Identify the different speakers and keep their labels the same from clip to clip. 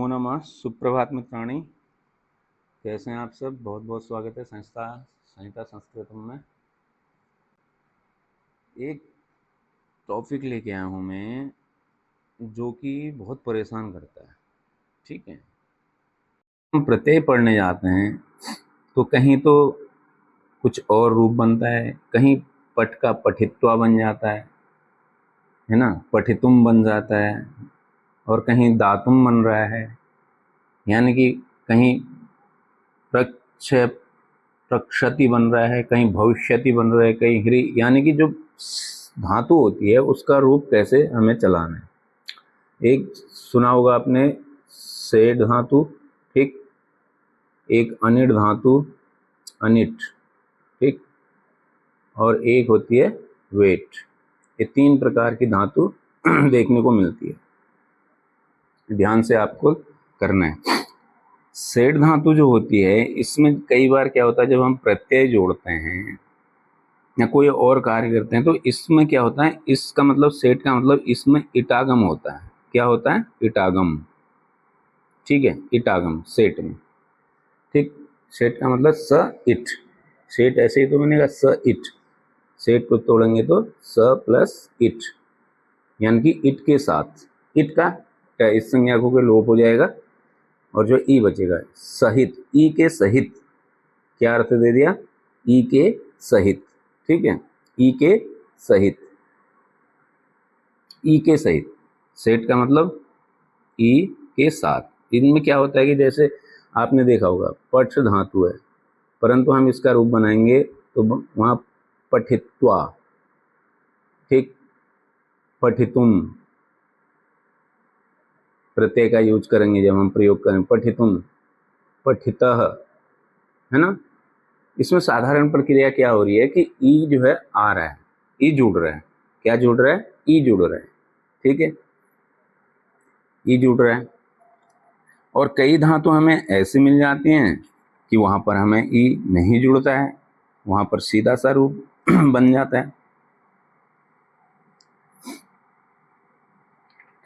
Speaker 1: नमो नमः। सुप्रभात मित्राणि, कैसे हैं आप सब? बहुत बहुत स्वागत है संहिता संस्कृतम में। एक टॉपिक लेके आया हूँ मैं जो कि बहुत परेशान करता है। ठीक है, हम प्रत्यय पढ़ने जाते हैं तो कहीं तो कुछ और रूप बनता है, कहीं पठ का पठित्वा बन जाता है ना, पठितुम बन जाता है, और कहीं दातुम बन रहा है, यानी कि कहीं प्रक्ष प्रक्षति बन रहा है, कहीं भविष्यति बन रहा है, कहीं ह्री, यानी कि जो धातु होती है उसका रूप कैसे हमें चलाना है। एक सुना होगा आपने सेड धातु, ठीक, एक अनिट धातु, अनिट, ठीक, और एक होती है वेट। ये तीन प्रकार की धातु देखने को मिलती है, ध्यान से आपको करना है। सेड धातु जो होती है इसमें कई बार क्या होता है, जब हम प्रत्यय जोड़ते हैं या कोई और कार्य करते हैं तो इसमें क्या होता है, इसका मतलब सेट का मतलब इसमें इटागम होता है। क्या होता है? इटागम। ठीक है, इटागम सेट में, ठीक। सेट का मतलब स इट, सेट ऐसे ही तो बनेगा स इट, सेट को तोड़ेंगे तो स प्लस इट, यानी कि इट के साथ, इट का इस संज्ञा को लोप हो जाएगा और जो ई बचेगा सहित, ई के सहित। क्या अर्थ दे दिया? ई के सहित, ठीक है, ई के सहित, ई के सहित। सेट का मतलब ई के साथ। इनमें क्या होता है कि जैसे आपने देखा होगा पठ धातु है, परंतु हम इसका रूप बनाएंगे तो वहां पठित्वा, ठीक, पठितुम प्रत्यय का यूज करेंगे जब हम प्रयोग करें, पठितुम, पठितः, है ना। इसमें साधारण प्रक्रिया क्या हो रही है कि ई जो है आ रहा है, ई जुड़ रहा है। क्या जुड़ रहा है? ई जुड़ रहा है, ठीक है, ई जुड़ रहा है। और कई धातु हमें ऐसे मिल जाती हैं कि वहां पर हमें ई नहीं जुड़ता है, वहां पर सीधा सा रूप बन जाता है,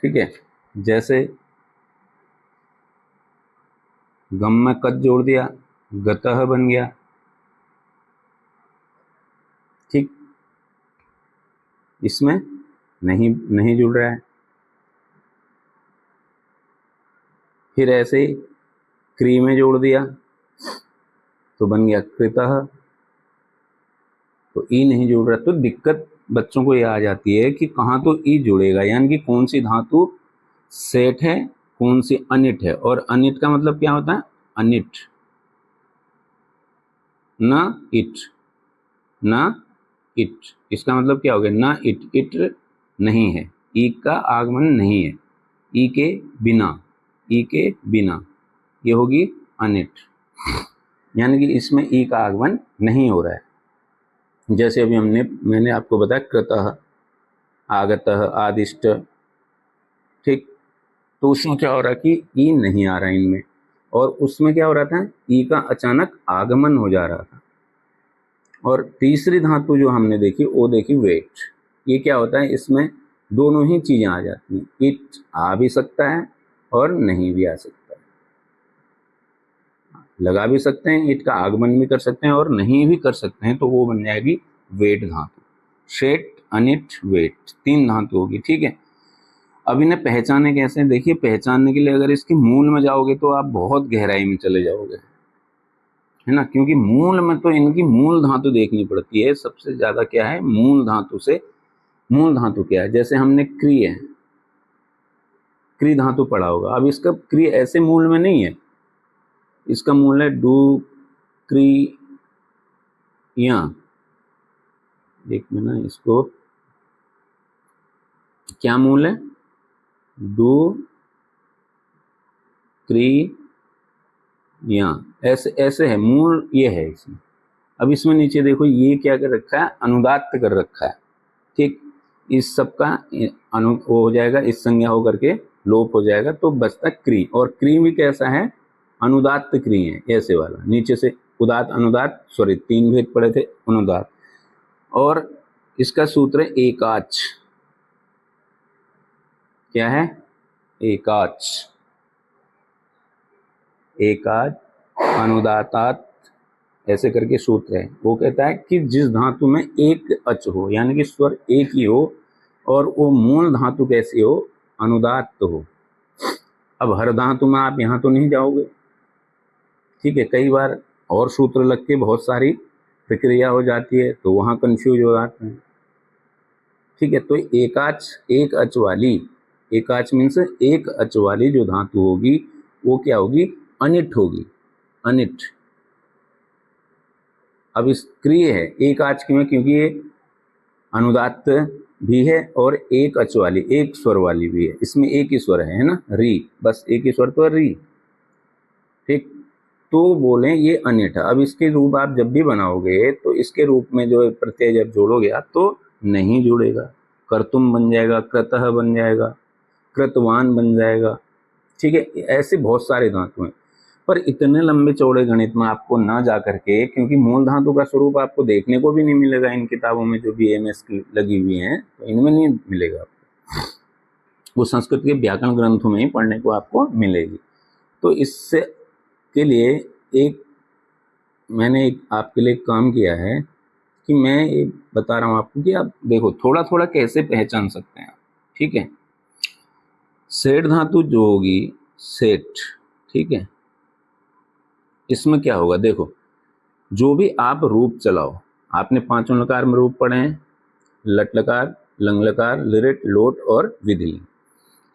Speaker 1: ठीक है। जैसे गम में कत जोड़ दिया, गतः बन गया, ठीक। इसमें नहीं नहीं जुड़ रहा है। फिर ऐसे ही क्री में जोड़ दिया तो बन गया कृतः, तो ई नहीं जुड़ रहा। तो दिक्कत बच्चों को ये आ जाती है कि कहाँ तो ई जुड़ेगा, यानी कि कौन सी धातु सेट है, कौन सी अनिट है। और अनिट का मतलब क्या होता है? अनिट, ना इट, ना इट। इसका मतलब क्या हो गया? ना इट, इट नहीं है, ई का आगमन नहीं है, ई के बिना, ई के बिना, ये होगी अनिट, यानी कि इसमें ई का आगमन नहीं हो रहा है। जैसे अभी मैंने आपको बताया कृतः, आगतः, आदिष्ट, ठीक। तो उसमें क्या हो रहा है कि ई नहीं आ रहा है इनमें, और उसमें क्या हो रहा था, ई का अचानक आगमन हो जा रहा था। और तीसरी धातु जो हमने देखी वो देखी वेट। ये क्या होता है, इसमें दोनों ही चीजें आ जाती हैं, इट आ भी सकता है और नहीं भी आ सकता है, लगा भी सकते हैं, इट का आगमन भी कर सकते हैं और नहीं भी कर सकते हैं, तो वो बन जाएगी वेट धातु। सेट, अनिट, वेट, तीन धातु होगी, ठीक है। अब इन्हें पहचाने कैसे? देखिए, पहचानने के लिए अगर इसके मूल में जाओगे तो आप बहुत गहराई में चले जाओगे, है ना, क्योंकि मूल में तो इनकी मूल धातु देखनी पड़ती है सबसे ज्यादा। क्या है मूल धातु से? मूल धातु क्या है? जैसे हमने क्री है, क्री धातु पढ़ा होगा। अब इसका क्री ऐसे मूल में नहीं है, इसका मूल है डू क्री या, एक मिनट, इसको क्या मूल है? डू क्री या, ऐसे ऐसे है मूल, ये है इसमें। अब इसमें नीचे देखो ये क्या कर रखा है, अनुदात्त कर रखा है, ठीक। इस सब का वो हो जाएगा, इस संज्ञा होकर के लोप हो जाएगा, तो बचता क्री। और क्री भी कैसा है? अनुदात्त क्री है, ऐसे वाला, नीचे से उदात अनुदात, सॉरी तीन भेद पड़े थे, अनुदात। और इसका सूत्र है एकाच। क्या है? एकाच, एकाच, अनुदातात, ऐसे करके सूत्र है। वो कहता है कि जिस धातु में एक अच हो, यानी कि स्वर एक ही हो, और वो मूल धातु कैसी हो, अनुदात्त हो। अब हर धातु में आप यहाँ तो नहीं जाओगे, ठीक है, कई बार और सूत्र लग के बहुत सारी प्रक्रिया हो जाती है, तो वहाँ कंफ्यूज हो जाते हैं, ठीक है। तो एकाच, एक अच वाली, एकाच मीन्स एक अच वाली जो धातु होगी वो क्या होगी, अनिट होगी, अनिट। अब इस क्रिय है एक आच में, क्योंकि ये अनुदात्त भी है और एक अच वाली, एक स्वर वाली भी है, इसमें एक ही स्वर है ना, री, बस एक ही स्वर तो है री, ठीक। तो बोले ये अनिट है। अब इसके रूप आप जब भी बनाओगे तो इसके रूप में जो प्रत्यय जब जोड़ोगे आप तो नहीं जुड़ेगा, कर्तुम बन जाएगा, कृतः बन जाएगा, कृतवान बन जाएगा, ठीक है। ऐसे बहुत सारे धातु हैं, पर इतने लंबे चौड़े गणित में आपको ना जा करके, क्योंकि मूल धातु का स्वरूप आपको देखने को भी नहीं मिलेगा इन किताबों में जो BMS की लगी हुई हैं, तो इनमें नहीं मिलेगा आपको, वो संस्कृत के व्याकरण ग्रंथों में ही पढ़ने को आपको मिलेगी। तो इससे के लिए मैंने आपके लिए काम किया है कि मैं ये बता रहा हूँ आपको कि आप देखो थोड़ा थोड़ा कैसे पहचान सकते हैं, ठीक है। सेठ धातु जो होगी, सेठ, ठीक है, इसमें क्या होगा, देखो जो भी आप रूप चलाओ, आपने पांचों लकार में रूप पढ़े हैं, लट लकार, लंग लकार, लिरिट, लोट और विधिलिंग।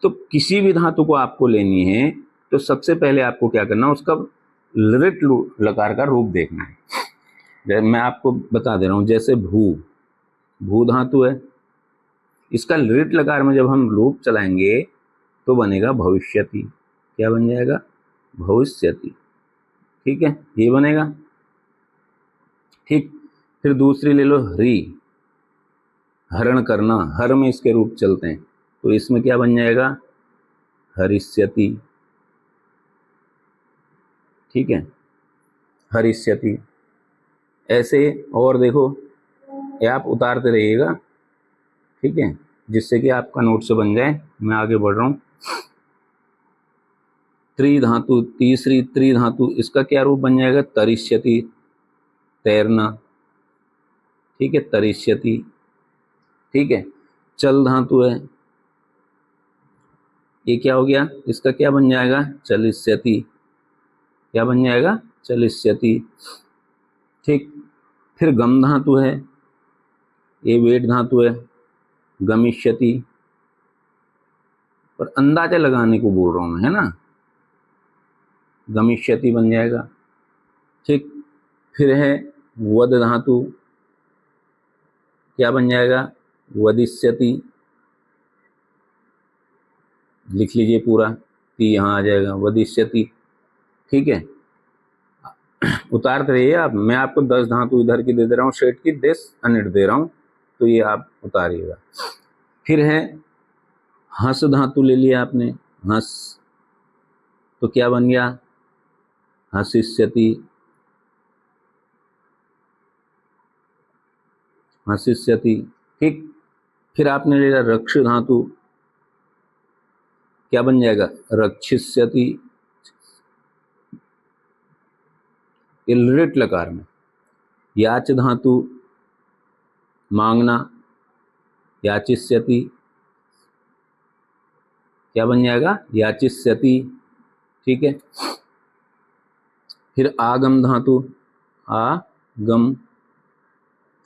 Speaker 1: तो किसी भी धातु को आपको लेनी है तो सबसे पहले आपको क्या करना है, उसका लिरिट लकार का रूप देखना है। मैं आपको बता दे रहा हूं, जैसे भू, भू धातु है, इसका लिरिट लकार में जब हम रूप चलाएंगे तो बनेगा भविष्यति। क्या बन जाएगा, भविष्यति, ठीक है, ये बनेगा, ठीक। फिर दूसरी ले लो, हरि, हरण करना, हर में इसके रूप चलते हैं, तो इसमें क्या बन जाएगा, हरिष्यति, ठीक है, हरिष्यति। ऐसे और देखो, ये आप उतारते रहिएगा, ठीक है, जिससे कि आपका नोट से बन जाए। मैं आगे बढ़ रहा हूं। त्रिधातु, तीसरी त्रिधातु, इसका क्या रूप बन जाएगा, तरिष्यति, तैरना, ठीक है, तरिष्यति, ठीक है। चल धातु है, ये क्या हो गया, इसका क्या बन जाएगा, चलिष्यति, क्या बन जाएगा, चलिष्यति, ठीक। फिर गम धातु है, ये वेट धातु है, गमिष्यति, पर अंदाजा लगाने को बोल रहा हूं मैं, है ना, गमिष्यति बन जाएगा, ठीक। फिर है वद धातु, क्या बन जाएगा, वदिष्यति, लिख लीजिए पूरा, ती यहाँ आ जाएगा, वदिष्यति, ठीक है। उतारते रहिए आप, मैं आपको 10 धातु इधर की दे रहा हूँ, शेट की 10 अनिट दे रहा हूँ, तो ये आप उतारिएगा। फिर है हंस धातु, ले लिया आपने, हंस, तो क्या बन गया, हंसिष्यति, हंसिष्यति, ठीक। फिर आपने ले लिया रक्ष धातु, क्या बन जाएगा, रक्षिष्यति, लिरिट लकार में। याच धातु, मांगना, याचिष्यति, क्या बन जाएगा, याचिष्यति, ठीक है। फिर आगम धातु, आगम,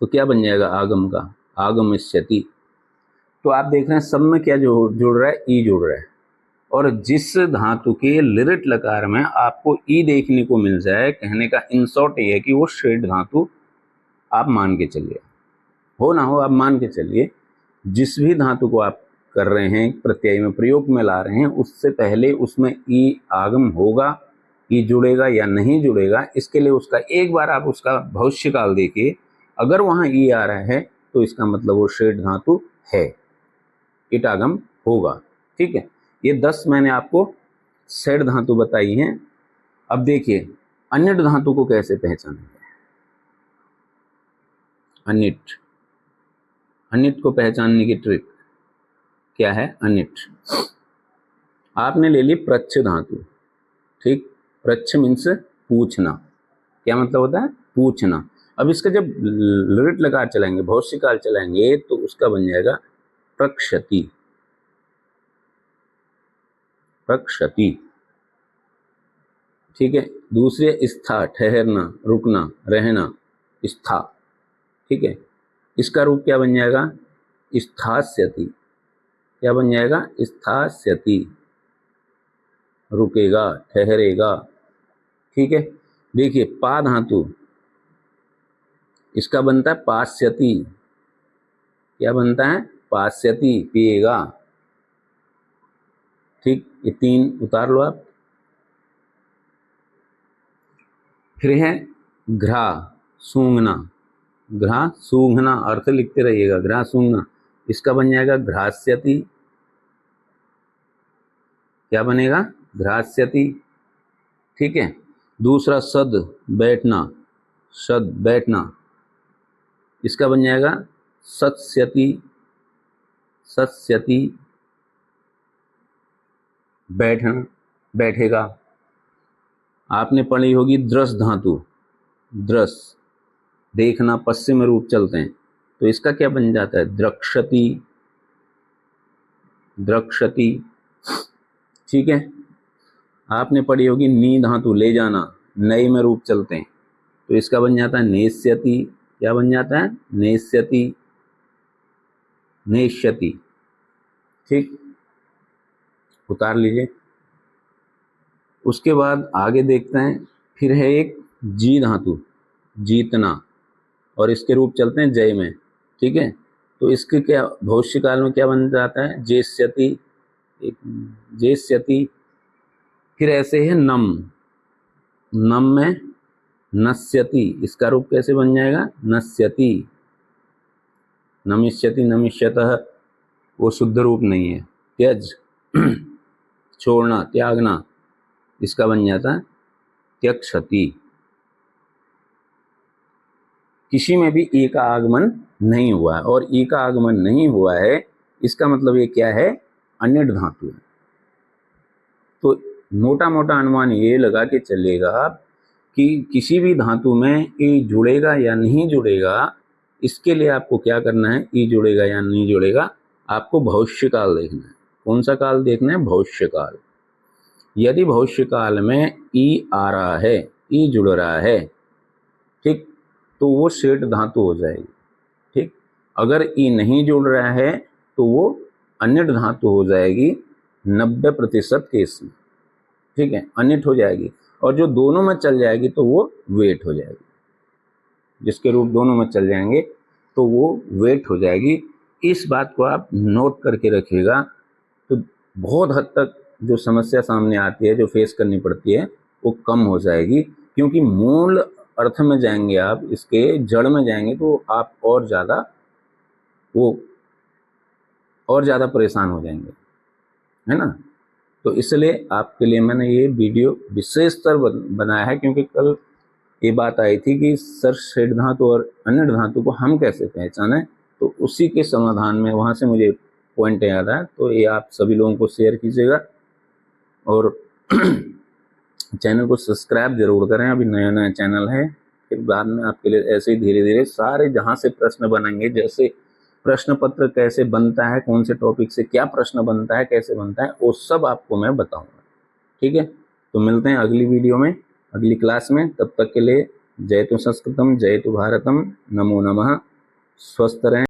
Speaker 1: तो क्या बन जाएगा, आगम का, आगमिष्यति। तो आप देख रहे हैं सब में क्या जुड़ रहा है, ई जुड़ रहा है। और जिस धातु के लिरिट लकार में आपको ई देखने को मिल जाए, कहने का इन शॉर्ट ये है कि वो शेड धातु आप मान के चलिए, हो ना हो आप मान के चलिए, जिस भी धातु को आप कर रहे हैं प्रत्यय में प्रयोग में ला रहे हैं, उससे पहले उसमें ई आगम होगा, ई जुड़ेगा या नहीं जुड़ेगा, इसके लिए उसका एक बार आप उसका भविष्य काल देखिए, अगर वहाँ ई आ रहा है तो इसका मतलब वो शेड धातु है, ईटागम होगा, ठीक है। ये 10 मैंने आपको सेड धातु बताई हैं। अब देखिए अनिट धातु को कैसे पहचानेंगे, अनिट, अनिट को पहचानने की ट्रिक क्या है, अनिट, आपने ले ली प्रच्छ धातु, ठीक, पृच्छ मीन्स पूछना। क्या मतलब होता है? पूछना। अब इसका जब लृट लकार चलाएंगे, भविष्य काल चलाएंगे, तो उसका बन जाएगा प्रक्षति। प्रक्षति, ठीक है। दूसरे स्था, ठहरना, रुकना, रहना, स्था, ठीक है। इसका रूप क्या बन जाएगा? स्थास्यति। क्या बन जाएगा? स्थास्यति, रुकेगा, ठहरेगा, ठीक है। देखिए पा धातु, इसका बनता है पास्यति। क्या बनता है? पास्यति, पिएगा, ठीक। ये 3 उतार लो आप। फिर है घ्रा, सूंघना। घ्रा सूंघना, अर्थ लिखते रहिएगा, घ्रा सूंघना। इसका बन जाएगा घ्रास्यति। क्या बनेगा? घ्रास्यति, ठीक है। दूसरा सद, बैठना, सद बैठना, इसका बन जाएगा सत्स्यति। सत्स्यति, बैठना, बैठेगा। आपने पढ़ी होगी दृश धातु, दृश, देखना, पश्चिम रूप चलते हैं, तो इसका क्या बन जाता है? द्रक्षति। द्रक्षति, ठीक है। आपने पढ़ी होगी नी धातु, ले जाना, नए में रूप चलते हैं, तो इसका बन जाता है नेष्यति। क्या बन जाता है? नेष्यति, नेष्यति, ठीक। उतार लीजिए। उसके बाद आगे देखते हैं, फिर है एक जी धातु, जीतना, और इसके रूप चलते हैं जय में, ठीक है। तो इसके क्या भविष्य काल में क्या बन जाता है? जेष्यति, जेष्यति। फिर ऐसे है नम, नम में नश्यति, इसका रूप कैसे बन जाएगा? नश्यति। नमिष्यति, नमिष्यतः, वो शुद्ध रूप नहीं है। त्यज, छोड़ना, त्यागना, इसका बन जाता है त्यक्षति। किसी में भी ई का आगमन नहीं हुआ है, और ई का आगमन नहीं हुआ है, इसका मतलब ये क्या है? अन्य धातु है। तो मोटा मोटा अनुमान ये लगा के चलेगा कि किसी भी धातु में ई जुड़ेगा या नहीं जुड़ेगा, इसके लिए आपको क्या करना है? ई जुड़ेगा या नहीं जुड़ेगा, आपको भविष्य काल देखना है। कौन सा काल देखना है? भविष्य काल। यदि भविष्य काल में ई आ रहा है, ई जुड़ रहा है, ठीक, तो वो सेठ धातु हो जाएगी, ठीक। अगर ई नहीं जुड़ रहा है तो वो अन्य धातु हो जाएगी 90% केस में, ठीक है, अनिट हो जाएगी। और जो दोनों में चल जाएगी तो वो वेट हो जाएगी। जिसके रूप दोनों में चल जाएंगे तो वो वेट हो जाएगी। इस बात को आप नोट करके रखिएगा, तो बहुत हद तक जो समस्या सामने आती है, जो फेस करनी पड़ती है, वो कम हो जाएगी। क्योंकि मूल अर्थ में जाएंगे आप, इसके जड़ में जाएंगे, तो आप और ज़्यादा परेशान हो जाएंगे, है ना। तो इसलिए आपके लिए मैंने ये वीडियो विशेषतर बनाया है, क्योंकि कल ये बात आई थी कि सर सेठ धातु और अन्य धातु को हम कैसे पहचानें, तो उसी के समाधान में वहाँ से मुझे पॉइंट याद आया। तो ये आप सभी लोगों को शेयर कीजिएगा, और चैनल को सब्सक्राइब जरूर करें, अभी नया नया चैनल है। फिर बाद में आपके लिए ऐसे ही धीरे धीरे सारे जहाँ से प्रश्न बनेंगे, जैसे प्रश्न पत्र कैसे बनता है, कौन से टॉपिक से क्या प्रश्न बनता है, कैसे बनता है, वो सब आपको मैं बताऊंगा, ठीक है। तो मिलते हैं अगली वीडियो में, अगली क्लास में। तब तक के लिए जय तु संस्कृतम, जय तु भारतम, नमो नमः, स्वस्थ रहें।